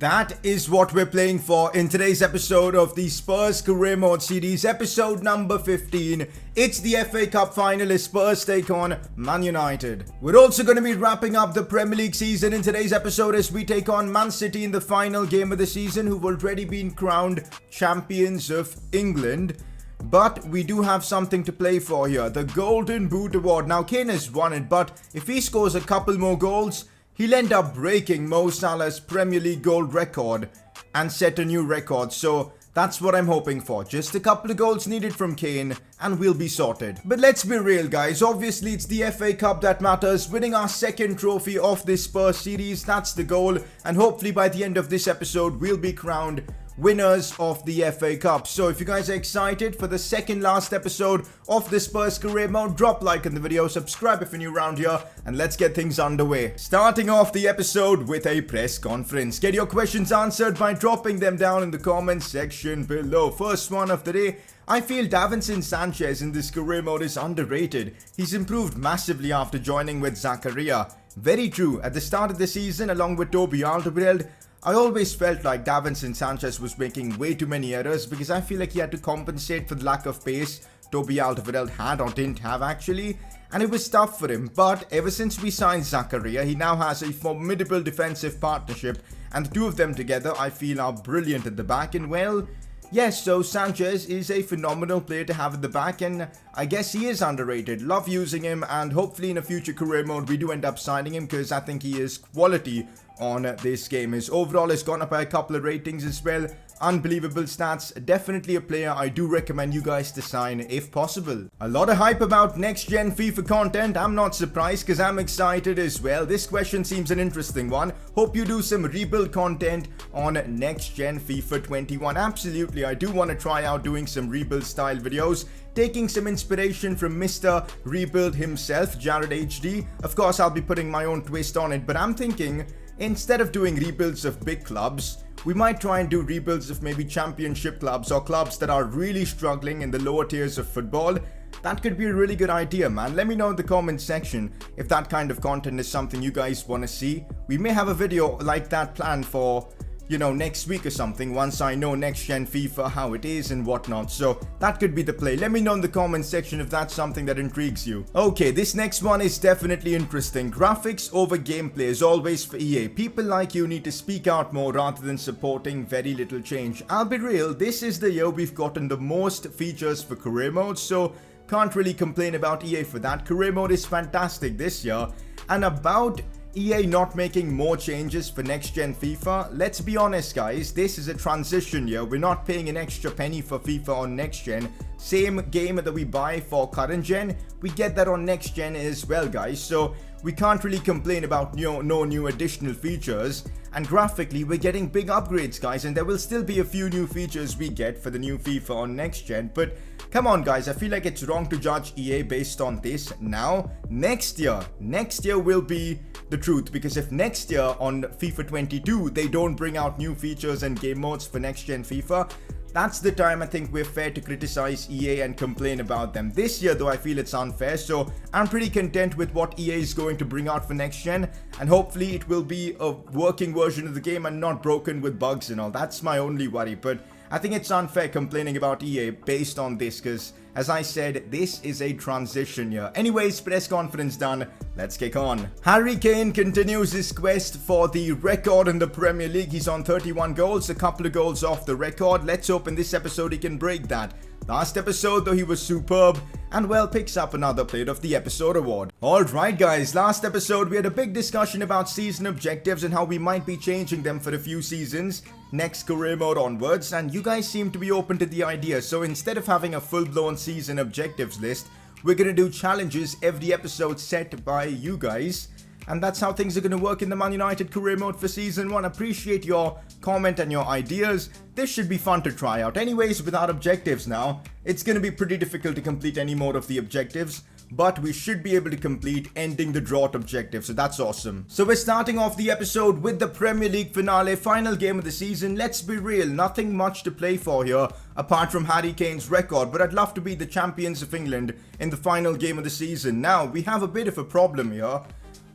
That is what we're playing for in today's episode of the Spurs Career Mode Series, episode number 15. It's the FA Cup final as Spurs take on Man United. We're also going to be wrapping up the Premier League season in today's episode as we take on Man City in the final game of the season, who've already been crowned champions of England. But we do have something to play for here, the Golden Boot Award. Now, Kane has won it, but if he scores a couple more goals, he'll end up breaking Mo Salah's Premier League goal record and set a new record. So that's what I'm hoping for. Just a couple of goals needed from Kane and we'll be sorted. But let's be real, guys. Obviously, it's the FA Cup that matters. Winning our second trophy of this Spurs series, that's the goal. And hopefully by the end of this episode, we'll be crowned winners of the FA Cup. So if you guys are excited for the second last episode of the Spurs Career Mode, drop a like in the video, subscribe if you're new around here, and let's get things underway. Starting off the episode with a press conference. Get your questions answered by dropping them down in the comments section below. First one of the day. I feel Davinson Sanchez in this career mode is underrated. He's improved massively after joining with Zakaria. Very true. At the start of the season, along with Toby Alderweireld, I always felt like Davinson Sanchez was making way too many errors because I feel like he had to compensate for the lack of pace Toby Alderweireld had or didn't have actually, and it was tough for him. But ever since we signed Zakaria, he now has a formidable defensive partnership, and the two of them together I feel are brilliant at the back. And well, yes, so Sanchez is a phenomenal player to have at the back, and I guess he is underrated. Love using him, and hopefully in a future career mode we do end up signing him because I think he is quality on this game. His overall has gone up by a couple of ratings as well. Unbelievable stats. Definitely a player I do recommend you guys to sign if possible. A lot of hype about next gen FIFA content. I'm not surprised because I'm excited as well. This question seems an interesting one. Hope you do some rebuild content on next gen FIFA 21. Absolutely, I do want to try out doing some rebuild style videos, taking some inspiration from Mr. Rebuild himself, Jared HD. Of course, I'll be putting my own twist on it, but I'm thinking instead of doing rebuilds of big clubs, we might try and do rebuilds of maybe championship clubs or clubs that are really struggling in the lower tiers of football. That could be a really good idea, man. Let me know in the comment section if that kind of content is something you guys want to see. We may have a video like that planned for, you know, next week or something, once I know next gen FIFA, how it is and whatnot. So that could be the play. Let me know in the comment section if that's something that intrigues you. Okay, this next one is definitely interesting. Graphics over gameplay is always for EA. People like you need to speak out more rather than supporting very little change. I'll be real, this is the year we've gotten the most features for career mode, so can't really complain about EA for that. Career mode is fantastic this year. And about EA not making more changes for next gen FIFA, let's be honest guys, this is a transition year. We're not paying an extra penny for FIFA on next gen. Same game that we buy for current gen, we get that on next gen as well, guys. So we can't really complain about no new additional features. And graphically, we're getting big upgrades, guys, and there will still be a few new features we get for the new FIFA on next gen. But come on, guys, I feel like it's wrong to judge EA based on this now. Next year will be the truth, because if next year on FIFA 22 they don't bring out new features and game modes for next gen FIFA, that's the time I think we're fair to criticize EA and complain about them. This year though, I feel it's unfair, so I'm pretty content with what EA is going to bring out for next gen, and hopefully it will be a working version of the game and not broken with bugs and all. That's my only worry, but I think it's unfair complaining about EA based on this because, as I said, this is a transition year. Anyways, press conference done. Let's kick on. Harry Kane continues his quest for the record in the Premier League. He's on 31 goals, a couple of goals off the record. Let's hope in this episode he can break that. Last episode though, he was superb and well picks up another Player of the Episode award. Alright guys, last episode we had a big discussion about season objectives and how we might be changing them for a few seasons next career mode onwards, and you guys seem to be open to the idea. So instead of having a full-blown season objectives list, we're gonna do challenges every episode set by you guys. And that's how things are going to work in the Man United career mode for season 1. Appreciate your comment and your ideas. This should be fun to try out. Anyways, without objectives now, it's going to be pretty difficult to complete any more of the objectives, but we should be able to complete ending the drought objective, so that's awesome. So we're starting off the episode with the Premier League finale, final game of the season. Let's be real, nothing much to play for here apart from Harry Kane's record, but I'd love to be the champions of England in the final game of the season. Now, we have a bit of a problem here.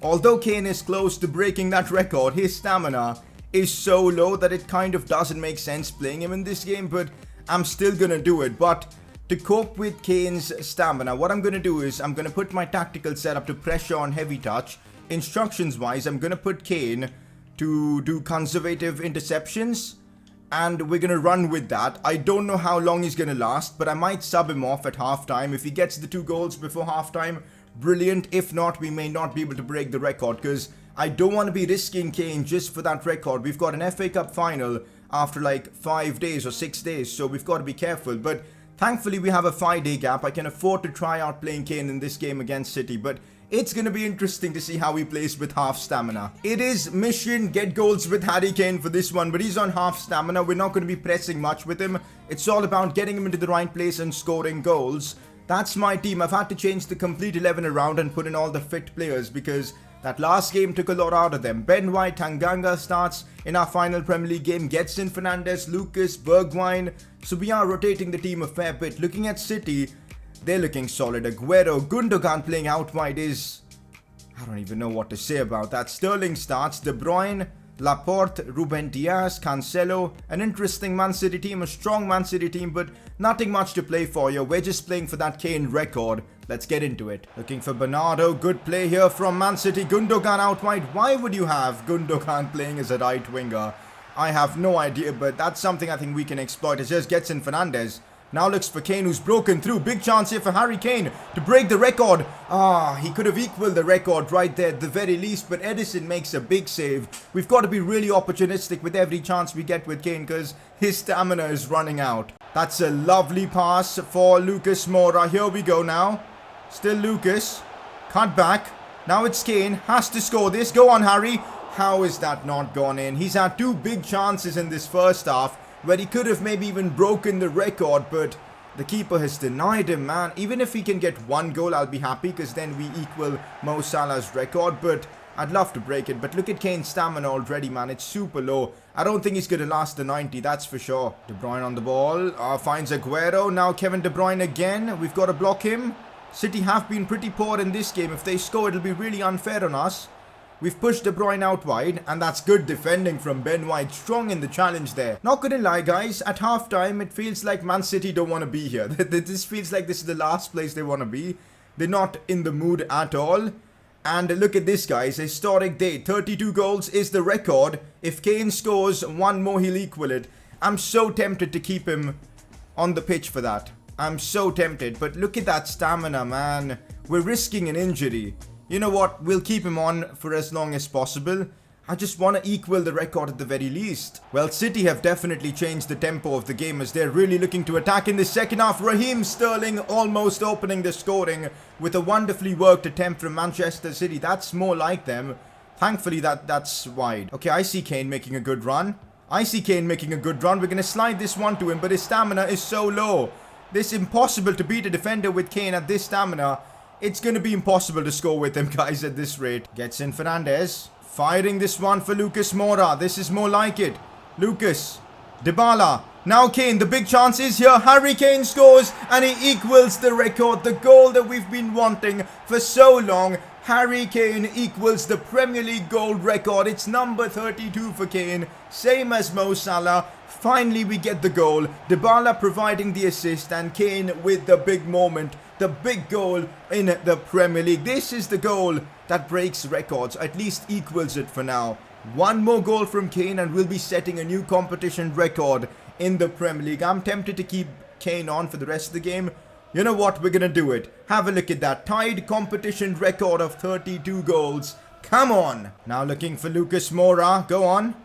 Although Kane is close to breaking that record, his stamina is so low that it kind of doesn't make sense playing him in this game, but I'm still gonna do it. But to cope with Kane's stamina, what I'm gonna do is I'm gonna put my tactical setup to pressure on heavy touch. Instructions wise, I'm gonna put Kane to do conservative interceptions, and we're gonna run with that. I don't know how long he's gonna last, but I might sub him off at halftime. If he gets the 2 goals before halftime, brilliant. If not, we may not be able to break the record, because I don't want to be risking Kane just for that record. We've got an FA Cup final after like 5 days or 6 days, so we've got to be careful. But thankfully we have a 5-day gap. I can afford to try out playing Kane in this game against City, but it's going to be interesting to see how he plays with half stamina. It is mission get goals with Harry Kane for this one, but he's on half stamina. We're not going to be pressing much with him. It's all about getting him into the right place and scoring goals. That's my team. I've had to change the complete 11 around and put in all the fit players because that last game took a lot out of them. Ben White, Tanganga starts in our final Premier League game. Gets in Fernandes, Lucas, Bergwijn. So we are rotating the team a fair bit. Looking at City, they're looking solid. Aguero, Gundogan playing out wide is... I don't even know what to say about that. Sterling starts. De Bruyne, Laporte, Ruben Diaz, Cancelo. An interesting Man City team, a strong Man City team, but nothing much to play for here. We're just playing for that Kane record. Let's get into it. Looking for Bernardo. Good play here from Man City. Gundogan out wide. Why would you have Gundogan playing as a right winger? I have no idea, but that's something I think we can exploit. It just gets in Fernandes. Now looks for Kane, who's broken through. Big chance here for Harry Kane to break the record. He could have equaled the record right there at the very least, but Edison makes a big save. We've got to be really opportunistic with every chance we get with Kane because his stamina is running out. That's a lovely pass for Lucas Moura. Here we go now. Still Lucas. Cut back. Now it's Kane. Has to score this. Go on, Harry. How is that not gone in? He's had 2 big chances in this first half where he could have maybe even broken the record, but the keeper has denied him, man. Even if he can get 1 goal, I'll be happy, because then we equal Mo Salah's record, but I'd love to break it. But look at Kane's stamina already, man. It's super low. I don't think he's going to last the 90, that's for sure. De Bruyne on the ball, finds Aguero. Now Kevin De Bruyne again. We've got to block him. City have been pretty poor in this game. If they score, it'll be really unfair on us. We've pushed De Bruyne out wide, and that's good defending from Ben White. Strong in the challenge there. Not gonna lie, guys, at halftime, it feels like Man City don't want to be here. This feels like this is the last place they want to be. They're not in the mood at all. And look at this, guys. Historic day. 32 goals is the record. If Kane scores 1 more, he'll equal it. I'm so tempted to keep him on the pitch for that. I'm so tempted. But look at that stamina, man. We're risking an injury. You know what? We'll keep him on for as long as possible. I just want to equal the record at the very least. Well, City have definitely changed the tempo of the game as they're really looking to attack in the second half. Raheem Sterling almost opening the scoring with a wonderfully worked attempt from Manchester City. That's more like them. Thankfully, that's wide. Okay, I see Kane making a good run. We're going to slide this one to him, but his stamina is so low. It's impossible to beat a defender with Kane at this stamina. It's going to be impossible to score with him, guys, at this rate. Gets in Fernandes. Firing this one for Lucas Moura. This is more like it. Lucas. Dybala. Now Kane. The big chance is here. Harry Kane scores and he equals the record. The goal that we've been wanting for so long. Harry Kane equals the Premier League goal record. It's number 32 for Kane. Same as Mo Salah. Finally, we get the goal. Dybala providing the assist and Kane with the big moment. The big goal in the Premier League. This is the goal that breaks records. At least equals it for now. 1 more goal from Kane and we'll be setting a new competition record in the Premier League. I'm tempted to keep Kane on for the rest of the game. You know what? We're going to do it. Have a look at that. Tied competition record of 32 goals. Come on. Now looking for Lucas Moura. Go on.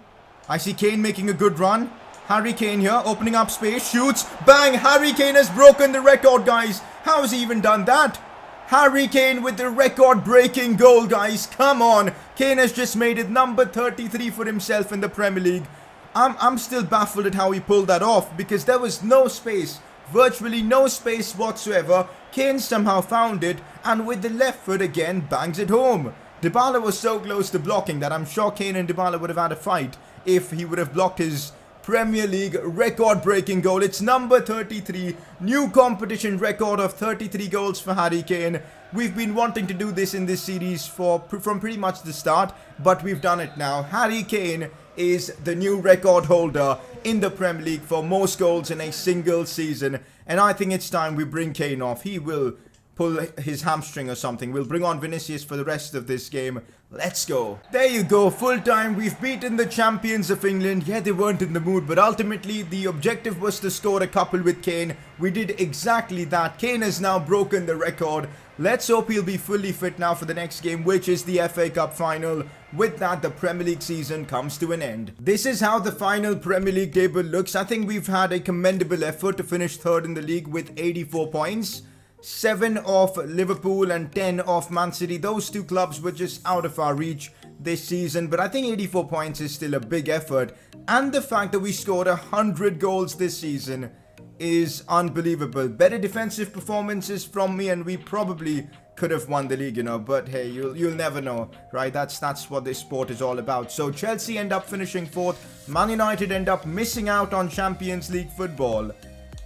I see Kane making a good run. Harry Kane here, opening up space, shoots, bang! Harry Kane has broken the record, guys. How has he even done that? Harry Kane with the record-breaking goal, guys. Come on. Kane has just made it number 33 for himself in the Premier League. I'm still baffled at how he pulled that off because there was no space, virtually no space whatsoever. Kane somehow found it and with the left foot again bangs it home. Dybala was so close to blocking that I'm sure Kane and Dybala would have had a fight if he would have blocked his Premier League record-breaking goal. It's number 33. New competition record of 33 goals for Harry Kane. We've been wanting to do this in this series from pretty much the start, but we've done it now. Harry Kane is the new record holder in the Premier League for most goals in a single season. And I think it's time we bring Kane off. He will pull his hamstring or something. We'll bring on Vinicius for the rest of this game. Let's go. There you go. Full time. We've beaten the champions of England. Yeah, they weren't in the mood, but ultimately the objective was to score a couple with Kane. We did exactly that. Kane has now broken the record. Let's hope he'll be fully fit now for the next game, which is the FA Cup final. With that, the Premier League season comes to an end. This is how the final Premier League table looks. I think we've had a commendable effort to finish third in the league with 84 points. 7 off Liverpool and 10 off Man City. Those two clubs were just out of our reach this season, but I think 84 points is still a big effort. And the fact that we scored 100 goals this season is unbelievable. Better defensive performances from me and we probably could have won the league, you know, but hey, you'll never know, right? That's what this sport is all about. So Chelsea end up finishing 4th. Man United end up missing out on Champions League football.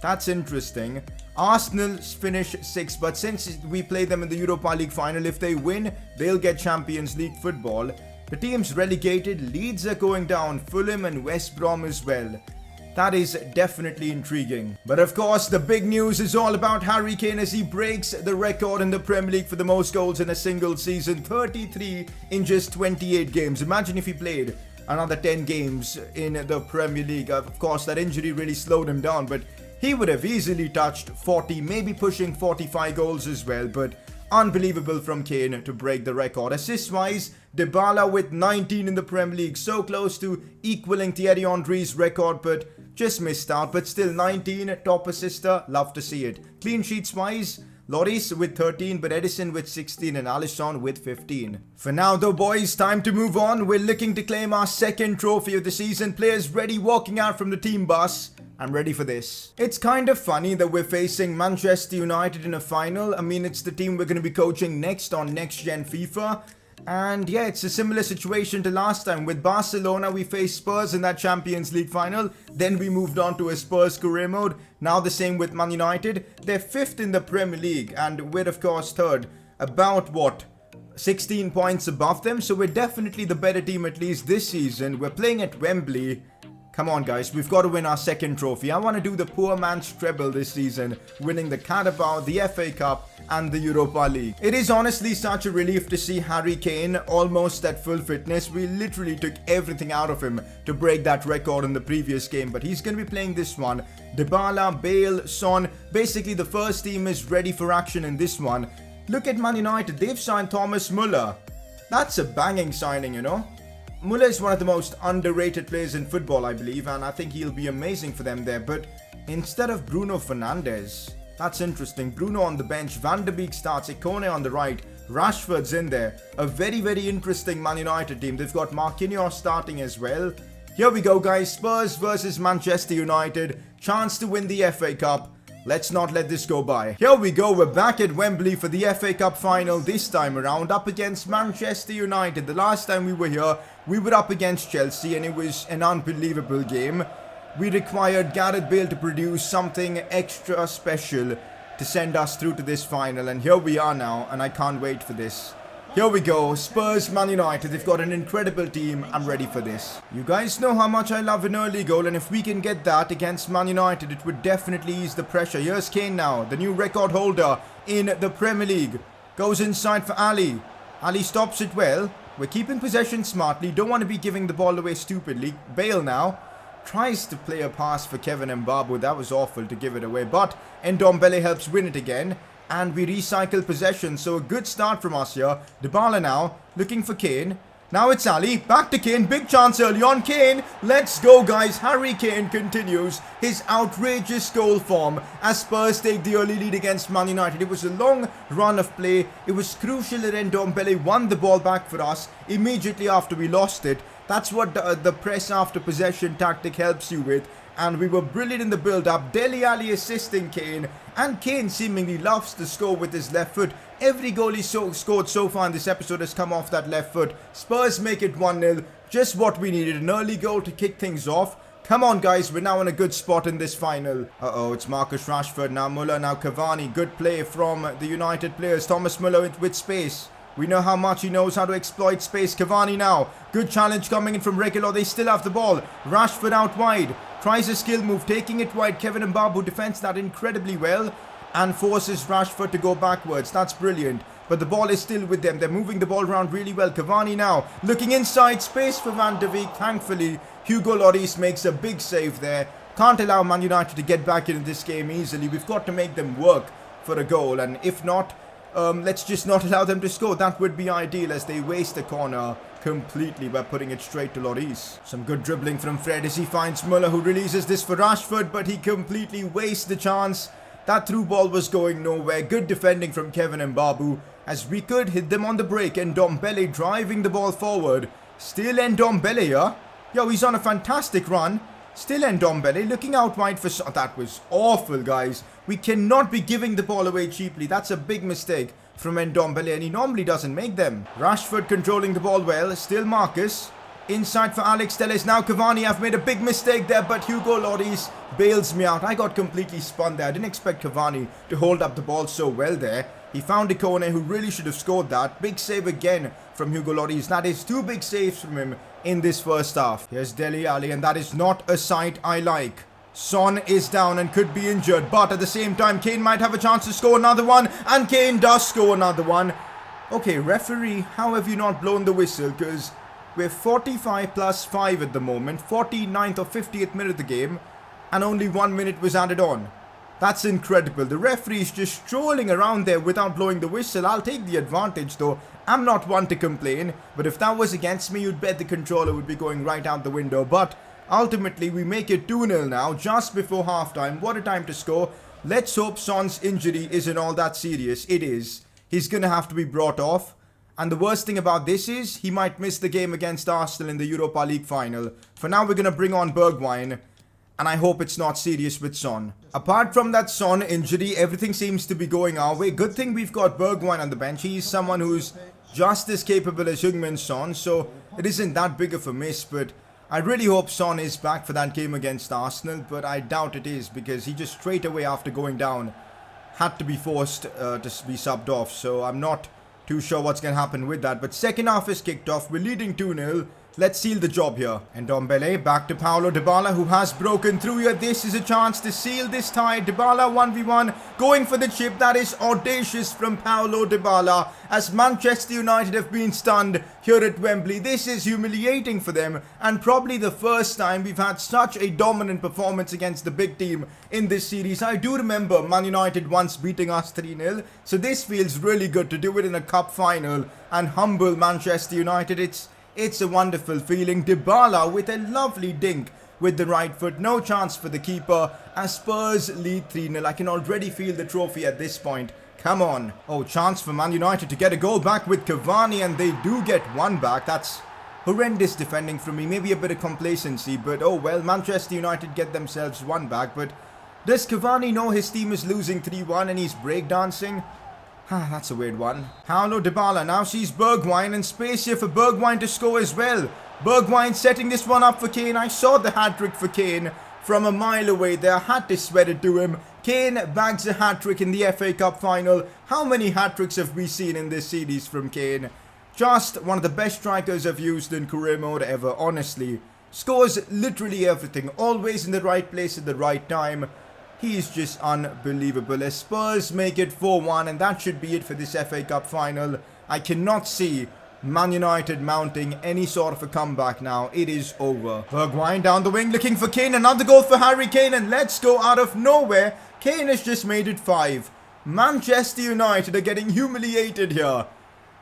That's interesting. Arsenal finish 6th, but since we play them in the Europa League final, if they win, they'll get Champions League football. The teams relegated, Leeds are going down, Fulham and West Brom as well. That is definitely intriguing. But of course, the big news is all about Harry Kane as he breaks the record in the Premier League for the most goals in a single season. 33 in just 28 games. Imagine if he played another 10 games in the Premier League. Of course, that injury really slowed him down, but he would have easily touched 40, maybe pushing 45 goals as well, but unbelievable from Kane to break the record. Assist-wise, Dybala with 19 in the Premier League, so close to equaling Thierry Henry's record, but just missed out. But still 19, top assister, love to see it. Clean sheets-wise, Lloris with 13, but Edison with 16 and Alisson with 15. For now though boys, time to move on. We're looking to claim our second trophy of the season. Players ready walking out from the team bus. I'm ready for this. It's kind of funny that we're facing Manchester United in a final. I mean, it's the team we're going to be coaching next on Next Gen FIFA. And yeah, it's a similar situation to last time. With Barcelona, we faced Spurs in that Champions League final. Then we moved on to a Spurs career mode. Now the same with Man United. They're 5th in the Premier League and we're of course 3rd. About what? 16 points above them. So we're definitely the better team at least this season. We're playing at Wembley. Come on guys, we've got to win our second trophy. I want to do the poor man's treble this season, winning the Carabao, the FA Cup and the Europa League. It is honestly such a relief to see Harry Kane almost at full fitness. We literally took everything out of him to break that record in the previous game, but he's going to be playing this one. Dybala, Bale, Son, basically the first team is ready for action in this one. Look at Man United, they've signed Thomas Müller. That's a banging signing, you know. Müller is one of the most underrated players in football, I believe, and I think he'll be amazing for them there. But instead of Bruno Fernandes, that's interesting. Bruno on the bench, Van der Beek starts, Ikone on the right, Rashford's in there. A very, very interesting Man United team. They've got Marquinhos starting as well. Here we go, guys. Spurs versus Manchester United. Chance to win the FA Cup. Let's not let this go by. Here we go, we're back at Wembley for the FA Cup final this time around, up against Manchester United. The last time we were here, we were up against Chelsea and it was an unbelievable game. We required Gareth Bale to produce something extra special to send us through to this final, and here we are now and I can't wait for this. Here we go, Spurs, Man United, they've got an incredible team, I'm ready for this. You guys know how much I love an early goal, and if we can get that against Man United, it would definitely ease the pressure. Here's Kane now, the new record holder in the Premier League. Goes inside for Ali. Ali stops it well. We're keeping possession smartly, don't want to be giving the ball away stupidly. Bale now tries to play a pass for Kevin Mbabu, that was awful to give it away, but Ndombele helps win it again. And we recycle possession, so a good start from us here. Dybala now, looking for Kane. Now it's Ali, back to Kane, big chance early on, Kane. Let's go guys, Harry Kane continues his outrageous goal form as Spurs take the early lead against Man United. It was a long run of play, it was crucial that Ndombele won the ball back for us immediately after we lost it. That's what the press after possession tactic helps you with. And we were brilliant in the build-up. Dele Alli assisting Kane. And Kane seemingly loves to score with his left foot. Every goal he's scored so far in this episode has come off that left foot. Spurs make it 1-0. Just what we needed. An early goal to kick things off. Come on, guys. We're now in a good spot in this final. Uh-oh, it's Marcus Rashford. Now Müller, now Cavani. Good play from the United players. Thomas Müller with space. We know how much he knows how to exploit space. Cavani now. Good challenge coming in from Reguilon. They still have the ball. Rashford out wide. Tries a skill move. Taking it wide. Kevin Mbabu defends that incredibly well. And forces Rashford to go backwards. That's brilliant. But the ball is still with them. They're moving the ball around really well. Cavani now. Looking inside. Space for Van de Beek. Thankfully, Hugo Lloris makes a big save there. Can't allow Man United to get back into this game easily. We've got to make them work for a goal. And if not, let's just not allow them to score. That would be ideal as they waste the corner completely by putting it straight to Lloris. Some good dribbling from Fred as he finds Muller, who releases this for Rashford, but he completely wastes the chance. That through ball was going nowhere. Good defending from Kevin Mbabu as we could hit them on the break. And Ndombele driving the ball forward. Still Ndombele, yeah? Yo, he's on a fantastic run. Still Ndombele looking out wide for... That was awful, guys. We cannot be giving the ball away cheaply. That's a big mistake from Ndombele, and he normally doesn't make them. Rashford controlling the ball well. Still Marcus. Inside for Alex Telles. Now Cavani. I've made a big mistake there, but Hugo Lloris bails me out. I got completely spun there. I didn't expect Cavani to hold up the ball so well there. He found Ikone, who really should have scored that. Big save again from Hugo Lloris. That is 2 big saves from him in this first half. Here's Dele Alli, and that is not a sight I like. Son is down and could be injured, but at the same time, Kane might have a chance to score another one, and Kane does score another one. Okay, referee, how have you not blown the whistle? Because we're 45 plus 5 at the moment, 49th or 50th minute of the game, and only 1 minute was added on. That's incredible. The referee is just strolling around there without blowing the whistle. I'll take the advantage though. I'm not one to complain, but if that was against me, you'd bet the controller would be going right out the window. But ultimately, we make it 2-0 now, just before halftime. What a time to score. Let's hope Son's injury isn't all that serious. It is. He's going to have to be brought off. And the worst thing about this is, he might miss the game against Arsenal in the Europa League final. For now, we're going to bring on Bergwijn. And I hope it's not serious with Son. Apart from that Son injury, everything seems to be going our way. Good thing we've got Bergwijn on the bench. He's someone who's just as capable as Heung-min Son. So it isn't that big of a miss. But I really hope Son is back for that game against Arsenal. But I doubt it is, because he just straight away after going down had to be forced to be subbed off. So I'm not too sure what's going to happen with that. But second half is kicked off. We're leading 2-0. Let's seal the job here. And Ndombele back to Paulo Dybala, who has broken through here. This is a chance to seal this tie. Dybala 1v1 going for the chip. That is audacious from Paulo Dybala as Manchester United have been stunned here at Wembley. This is humiliating for them and probably the first time we've had such a dominant performance against the big team in this series. I do remember Man United once beating us 3-0. So this feels really good to do it in a cup final and humble Manchester United. It's a wonderful feeling. Dybala with a lovely dink with the right foot. No chance for the keeper as Spurs lead 3-0. I can already feel the trophy at this point. Come on. Oh, chance for Man United to get a goal back with Cavani, and they do get one back. That's horrendous defending from me. Maybe a bit of complacency, but oh well. Manchester United get themselves one back. But does Cavani know his team is losing 3-1 and he's breakdancing? That's a weird one. Paulo Dybala now sees Bergwijn, and space here for Bergwijn to score as well. Bergwijn setting this one up for Kane. I saw the hat-trick for Kane from a mile away there. I had to sweat it to him. Kane bags a hat-trick in the FA Cup final. How many hat-tricks have we seen in this series from Kane? Just one of the best strikers I've used in career mode ever, honestly. Scores literally everything. Always in the right place at the right time. He's just unbelievable as Spurs make it 4-1, and that should be it for this FA Cup final. I cannot see Man United mounting any sort of a comeback now. It is over. Bergwijn down the wing looking for Kane. Another goal for Harry Kane, and let's go out of nowhere. Kane has just made it 5. Manchester United are getting humiliated here.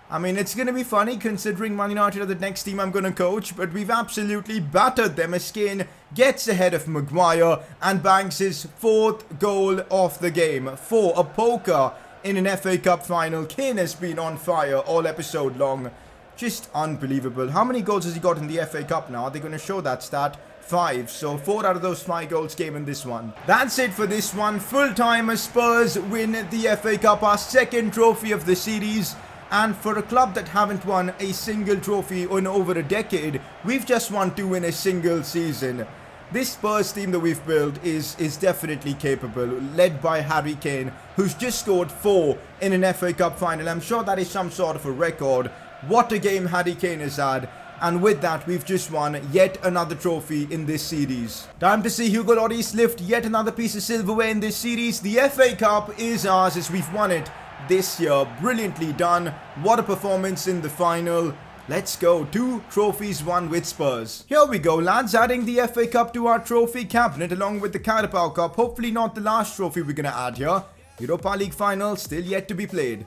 I mean, it's going to be funny considering Man United are the next team I'm going to coach, but we've absolutely battered them as Kane gets ahead of Maguire and bangs his 4th goal of the game. 4, a poker in an FA Cup final. Kane has been on fire all episode long. Just unbelievable. How many goals has he got in the FA Cup now? Are they going to show that stat? 5. So 4 out of those 5 goals came in this one. That's it for this one. Full time as Spurs win the FA Cup, our 2nd trophy of the series. And for a club that haven't won a single trophy in over a decade, we've just won 2 in a single season. this Spurs team that we've built is definitely capable, led by Harry Kane, who's just scored 4 in an FA Cup final. I'm sure that is some sort of a record. What a game Harry Kane has had. And with that, we've just won yet another trophy in this series. Time to see Hugo Lloris lift yet another piece of silverware in this series. The FA Cup is ours as we've won it this year. Brilliantly done. What a performance in the final. Let's go. 2 trophies won with Spurs. Here we go, lads. Adding the FA Cup to our trophy cabinet along with the Carabao Cup. Hopefully not the last trophy we're going to add here. Europa League final still yet to be played.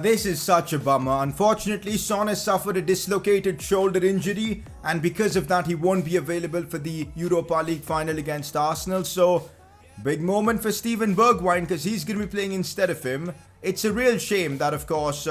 This is such a bummer. Unfortunately, Son has suffered a dislocated shoulder injury, and because of that he won't be available for the Europa League final against Arsenal. So, big moment for Steven Bergwijn because he's going to be playing instead of him. It's a real shame that, of course,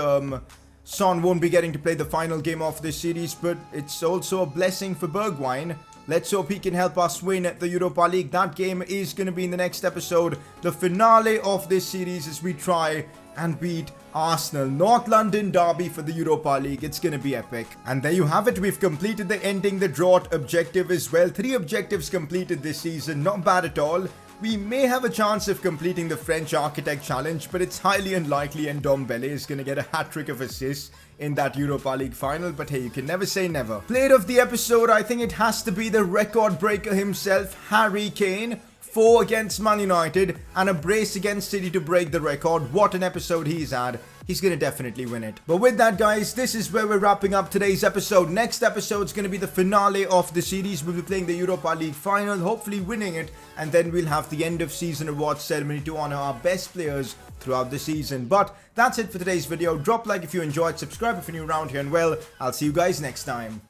Son won't be getting to play the final game of this series, but it's also a blessing for Bergwijn. Let's hope he can help us win the Europa League. That game is going to be in the next episode. The finale of this series as we try and beat Arsenal. North London derby for the Europa League. It's going to be epic. And there you have it. We've completed the ending the drought objective as well. 3 objectives completed this season. Not bad at all. We may have a chance of completing the French Architect Challenge, but it's highly unlikely, and Dombele is going to get a hat-trick of assists in that Europa League final. But hey, you can never say never. Player of the episode, I think it has to be the record breaker himself, Harry Kane. 4 against Man United and a brace against City to break the record. What an episode he's had. He's going to definitely win it. But with that, guys, this is where we're wrapping up today's episode. Next episode is going to be the finale of the series. We'll be playing the Europa League final, hopefully winning it. And then we'll have the end of season awards ceremony to honor our best players throughout the season. But that's it for today's video. Drop a like if you enjoyed, subscribe if you're new around here, and well, I'll see you guys next time.